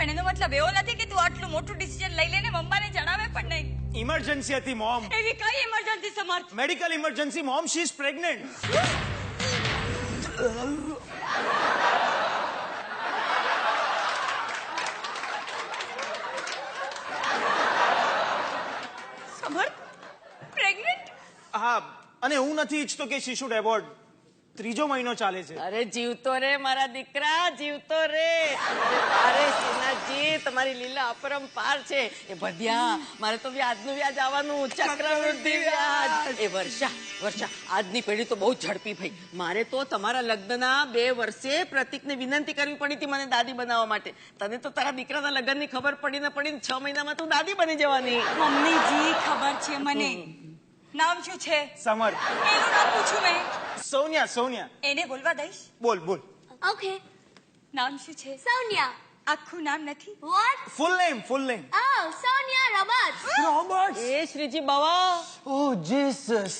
પણ એનો મતલબ એવો નથી કે તું આટલું મોટું ડિસિઝન લઈ લેને મમ્માને જણાવે પણ નહીં. ઇમરજન્સી હતી મોમ. એવી કઈ emergency Samarth? Medical emergency mom, she is pregnant. Samarth pregnant? હા, અને હું નથી ઈચ્છતો કે શી શુડ એબોર્ટ. 3જો મહિનો ચાલે છે. અરે જીવતો રે મારા દીકરા, જીવતો રે. અરે શ્રીનાથજી, તમારી લીલા અપરંપાર છે. એ ભદ્યા, મારે તો વ્યાજનું વ્યાજ આવવાનું, ચક્રવૃદ્ધિ વ્યાજ. એ વર્ષા આજની પેઢી તો બહુ ઝડપી ભાઈ. મારે તો તમારા લગ્નના 2 વર્ષે પ્રતિકને વિનંતી કરવી પડી હતી મને દાદી બનાવવા માટે. તને તો તારા દીકરાના લગ્નની ખબર પડીને 6 મહિનામાં તું દાદી બની જવાની. મમ્મીજી ખબર છે મને. નામ શું છે? સમર્થ. એનું નામ પૂછું મેં. સોનિયા. એને બોલવા દઈશ? બોલ. Okay. નામ શું છે? Sonia. આખું નામ નથી? What? Full name. Oh, Sonia Roberts. Robert. એ શ્રીજી બાવા, ઓહ જીસસ.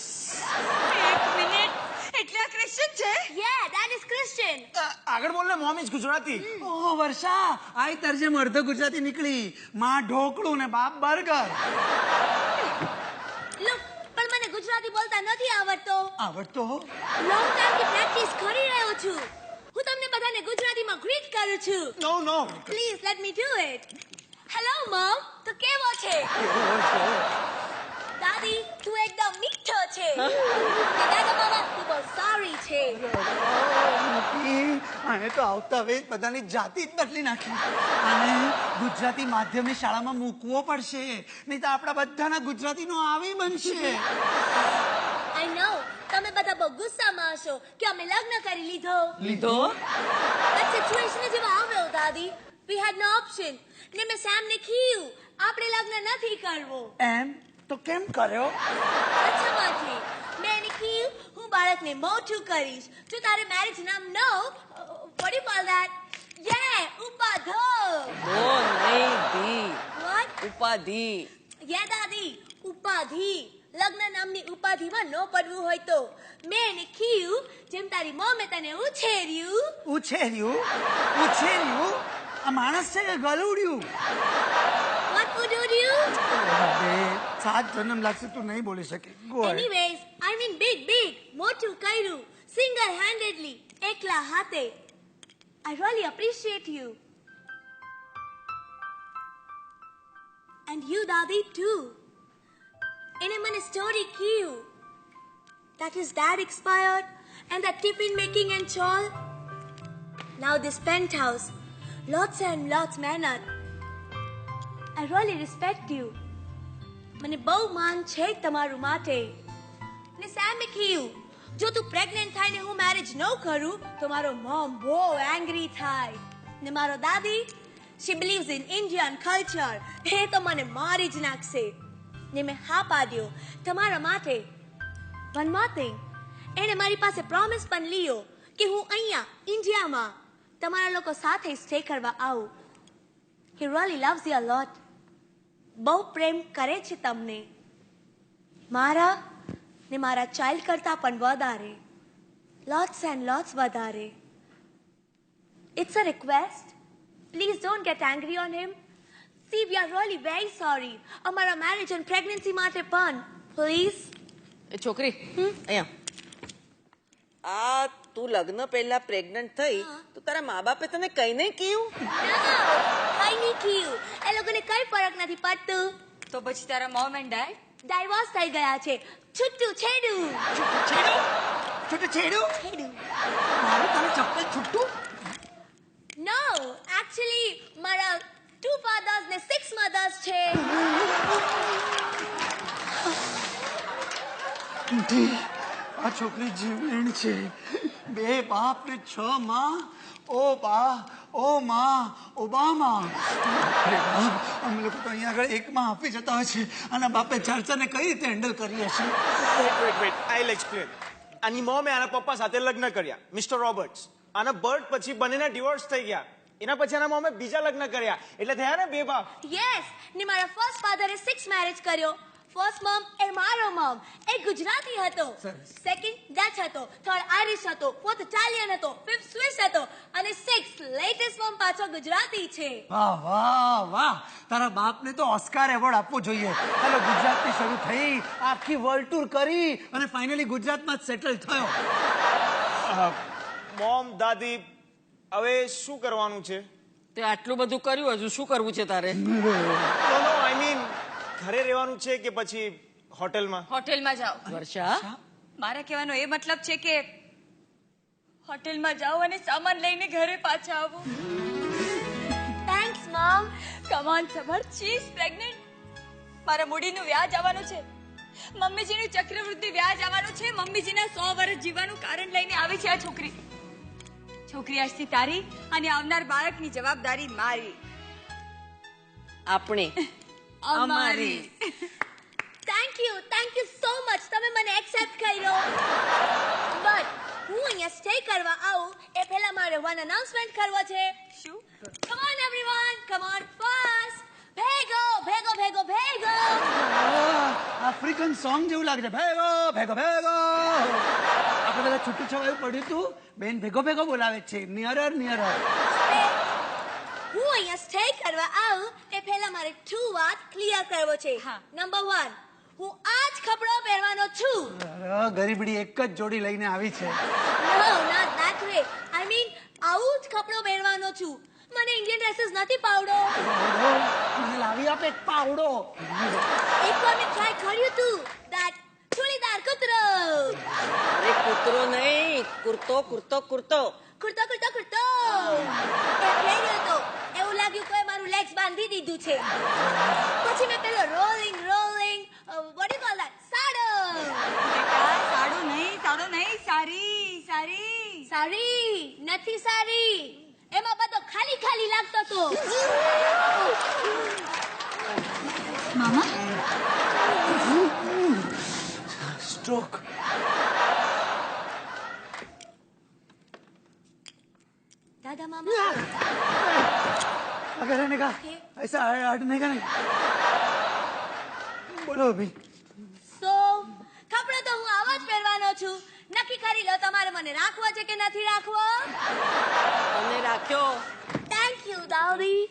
એક મિનિટ, એટલે આ ક્રિશ્ચન છે? Yeah, that is Christian. આગળ બોલ ને, મોમ ઇઝ ગુજરાતી. ઓહ વર્ષા, આઈ તરજેમ અડધો ગુજરાતી નીકળી. માં ઢોકળું ને બાપ બર્ગર. Look, પણ મને ગુજરાતી બોલતા નથી આવડતો. આવડતો? Long time થી પ્રેક્ટિસ કરી રહ્યો છું. હું તમને બધાને ગુજરાતીમાં ગ્રીટ કરું છું. નો. Please let me do it. Hello mom, તો કેવો છે? દાદી, તું એકદમ મીઠો છે. દાદા બાબા, તું બહુ સારી છે. આને તો આવતા વેત બધાની જાતિ જ બદલી નાખી. અને ગુજરાતી માધ્યમની શાળામાં મૂકવો પડશે, નહીં તો આપણા બધાના ગુજરાતીનો આવી બનશે. I know, તમે બધા બહુ ગુસ્સામાં હશો કે અમે લગ્ન કરી લીધો. That situation જેવો આવ્યો દાદી. We had no option. ને મેં સેમને કીધું આપણે લગ્ન નથી કરવો. એમ તો કેમ કર્યો? અચ્છામાંથી મેં એને કીધું હું બાળકને મોટું કરીશ. જો તારે મેરેજ નામ નો what do you call that? Yeah, ઉપાધો. ઓ નહીં ધી, What? ઉપાધિ. Yeah દાદી, ઉપાધિ. લગ્ન નામની ઉપાધિમાં ન પડવું હોય તો મેં એને કીધું જેમ તારી મમ્મી તને ઉછેર્યું. ઉછેર્યું? આ માણસ છે કે ગલુડિયું? What would you do? 7 જન્મ લાગશે તું નહીં બોલી શકે. Go ahead. Anyways, I mean big, મોટું કર્યું, single handedly, એકલા હાથે. I really appreciate you. And you, Daddy, too. એને મને સ્ટોરી કીધું that his dad expired and that tiffin making and all. Now this penthouse, lots and lots મહેનત. I really respect you. મને બહુ માન છે તમારું માટે. ને સેમે કીધું જો તું પ્રેગ્નન્ટ થાય ને હું મેરેજ ન કરું તો મારો મોમ બહુ એંગ્રી થાય. ને મારો દાદી, she believes in Indian culture. એ તો મને મારી જ નાખશે. ને મેં હા પાડ્યો તમારા માટે. One more thing, એણે મારી પાસે પ્રોમિસ પણ લીધો કે હું અહીંયા ઇન્ડિયામાં તમારા લોકો સાથે સ્ટે કરવા આવું. He really loves you a lot. બહુ પ્રેમ કરે છે તમને, મારા ને મારા ચાઇલ્ડ કરતા પણ વધારે. Lots and lots વધારે. It's a request. Please don't get angry on him. See, we are really very sorry. અમારા marriage and pregnancy માટે પણ. Please. એ છોકરી, અહીંયા આ તું લગ્ન પહેલા પ્રેગ્નન્ટ થઈ તો તારા મા બાપે તને કઈ નહીં કીધું? કઈ નહીં કીધું. એ લોકોને કઈ ફરક નથી પડતું. તો પછી તારા મોમ એન્ડ ડેડ ડાયવોર્સ થઈ ગયા છે. છૂટું છેડું. મારું તારે ચપ્પલ છૂટું? No, actually મારા 2 fathers ને 6 mothers છે. આ છોકરી જીવલેણ છે. 2 બાપ ને 6 માં. ઓ બા, ઓ માં, ઓબામા. અમે લોકો તો અહીંયા આગળ 1 માં આપી જતા હોય છે. આના બાપે ચર્ચાને કઈ રીતે હેન્ડલ કરી હશે? વેટ આઈ એક્સપ્લેન. આની મોમે આના પપ્પા સાથે લગ્ન કર્યા, મિસ્ટર રોબર્ટ્સ. આના બર્થ પછી બંનેના ડિવોર્સ થઈ ગયા. એના પછી આના મોમે બીજા લગ્ન કર્યા, એટલે થયા ને 2 બાપ. Yes, ને મારા ફર્સ્ટ ફાધરે 6 મેરેજ કર્યો. ફર્સ્ટ મમ એ મારો મમ એ ગુજરાતી હતો, સરસ. સેકન્ડ ડચ હતો, થર્ડ આયરિશ હતો, ફોર્થ ઇટાલિયન હતો, ફિફ્થ સ્વિસ હતો અને સિક્સ્થ લેટેસ્ટ મમ પાછો ગુજરાતી છે. વાહ વાહ વાહ, તારા બાપને તો ઓસ્કાર એવોર્ડ આપવો જોઈએ. ચાલો, ગુજરાતથી શરૂ થઈ, આખી વર્લ્ડ ટૂર કરી અને ફાઇનલી ગુજરાતમાં જ સેટલ થયો. મોમ, દાદી, હવે શું કરવાનું છે? તે આટલું બધું કર્યું, હજુ શું કરવું છે તારે? નો આઈ મીન ઘરે રહેવાનું છે કે પછી હોટેલમાં? હોટેલમાં જાઓ. વર્ષા, મારા કહેવાનો એ મતલબ છે કે હોટેલમાં જાઓ અને સામાન લઈને ઘરે પાછા આવો. Thanks mum. કમ ઓન સબર, શી ઇઝ પ્રેગ્નન્ટ. મારા મૂડીનું વ્યાજ આવવાનું છે, મમ્મીજીનું ચક્રવૃદ્ધિ વ્યાજ આવવાનું છે, મમ્મીજીના 100 વર્ષ જીવવાનું કારણ લઈને આવી છે આ છોકરી. છોકરી આજથી તારી અને આવનાર બાળકની જવાબદારી મારી. આપણે અમારી. Thank you so much. તમે મને એક્સેપ્ટ કર્યો. બટ હું અહીંયા સ્ટે કરવા આવું એ પહેલા મારે વન અનાઉન્સમેન્ટ કરવો છે. શું? Come on everyone, come on fast. ભેગો ભેગો ભેગો ભેગો. આફ્રિકન સોંગ જેવું લાગે છે. ભેગો ભેગો ભેગો. આપણે બધા છૂટું છવાયું પડ્યું તું, બેન ભેગો ભેગો બોલાવે છે. નિયરર નિયરર. હું અહીંયા સ્ટે કરવા આવું એ પહેલા મારે 2 વાત ક્લિયર કરવો છે. હા. નંબર 1, હું આ જ કપડો પહેરવાનો છું. અરે, ગરીબડી એક જ જોડી લઈને આવી છે. No not that way. I mean આવું જ કપડો પહેરવાનો છું. મને ઇન્ડિયન ડ્રેસીસ નથી પાવડો. પાવડો? મને લાવી આપે એક પાવડો. એકવાર મેં ટ્રાય કર્યું હતું ધેટ ચૂડીદાર કૂતરો. અરે કૂતરો નહીં, કુર્તો કુર્તો કુર્તો. કુર્તો કુર્તો કુર્તો એ પહેર્યો તો એવું લાગ્યું કોઈ મારું લેગ્સ બાંધી દીધું છે. પછી મેં પેલો rolling what do you call that? સાડો. બેટા, સાડું નહીં, સારી. સારી નથી સારી, એમાં બધો ખાલી ખાલી લાગતો તો. મામા, स्ट्रोक. દાદા મામા अगर रहने का ऐसा हटने का नहीं. बोलो अभी. સો કપડો તો હું આવો જ પહેરવાનો છું. નક્કી કરી લો તમારે મને રાખવો છે કે નથી રાખવો. અને રાખ્યો. થેન્ક યુ દાદી.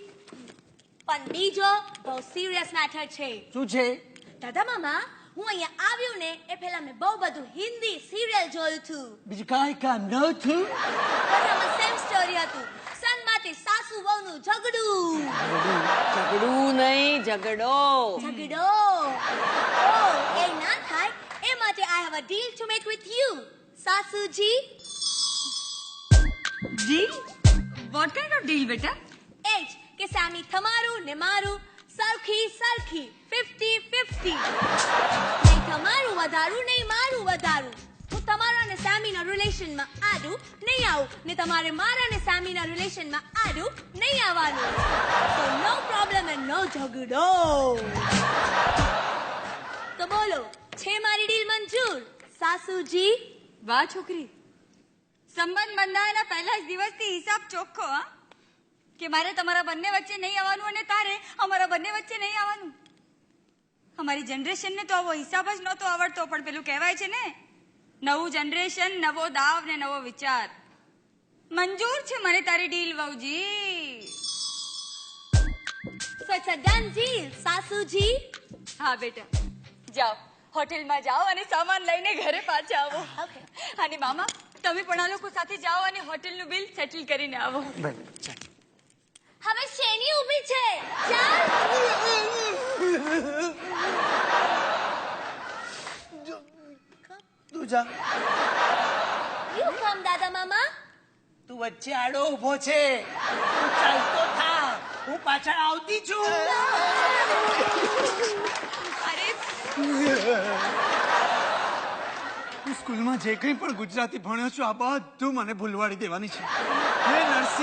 પણ બીજો બહુ સિરિયસ મેટર છે. શું છે? દાદા મામા, હું અહીંયા આવ્યું ને એ પહેલા મેં બહુ બધું હિન્દી સિરિયલ જોયું હતું. બીજું કાંઈ કામ ન થયું? બધામાં સેમ સ્ટોરી હતું. સનમાંથી સાસુ વહુનું ઝઘડું. ઝઘડું નહીં, ઝઘડો. ઝઘડો. ઓ એ ના થાય એ માટે I have a deal to make with you સાસુજી. Deal? What kind of deal બેટા? એ જ કે સામી તમારું ને મારું સરખી 50-50. નહીં તમારું વધારું નહીં મારું વધારું. હું તમારા અને સામીના રિલેશનમાં આડું નહીં આવું ને તમારે મારા અને સામીના રિલેશનમાં આડું નહીં આવવાનું. સો નો પ્રોબ્લેમ એન્ડ નો ઝઘડો. તો બોલો, છે મારી ડીલ મંજૂર સાસુજી? વાહ છોકરી, સંબંધ બંધાયાના પહેલા જ દિવસથી હિસાબ ચોખ્ખો. હા, કે મારે તમારા બંને વચ્ચે નહીં આવવાનું અને તારે અમારા બંને વચ્ચે નહીં આવવાનું. અમારી જનરેશનને તો આવો હિસાબ જ નહોતો આવડતો, પણ પેલું કહેવાય છે ને, નવું જનરેશન, નવો દાવ ને નવો વિચાર. મંજૂર છે મને તારી ડીલ વહુજી. So it's a done deal, સાસુજી. હા બેટા, જાઓ હોટેલમાં જાઓ અને સામાન લઈને ઘરે પાછા આવો. Okay. અને મામા, તમે પણ આ લોકો સાથે જાઓ અને હોટેલનું બિલ સેટલ કરીને આવો. હવે શેની ઊભી છે? ચાલ. તું જા. You come, દાદા મામા. તું વચ્ચે આડો ઊભો છે. તું ચાલતો થા, હું પાછળ આવતી છું. અરે હું સ્કૂલમાં જે કંઈ પણ ગુજરાતી ભણ્યો છું આ બધું મને ભૂલવાડી દેવાની છે. હે નરસિંહ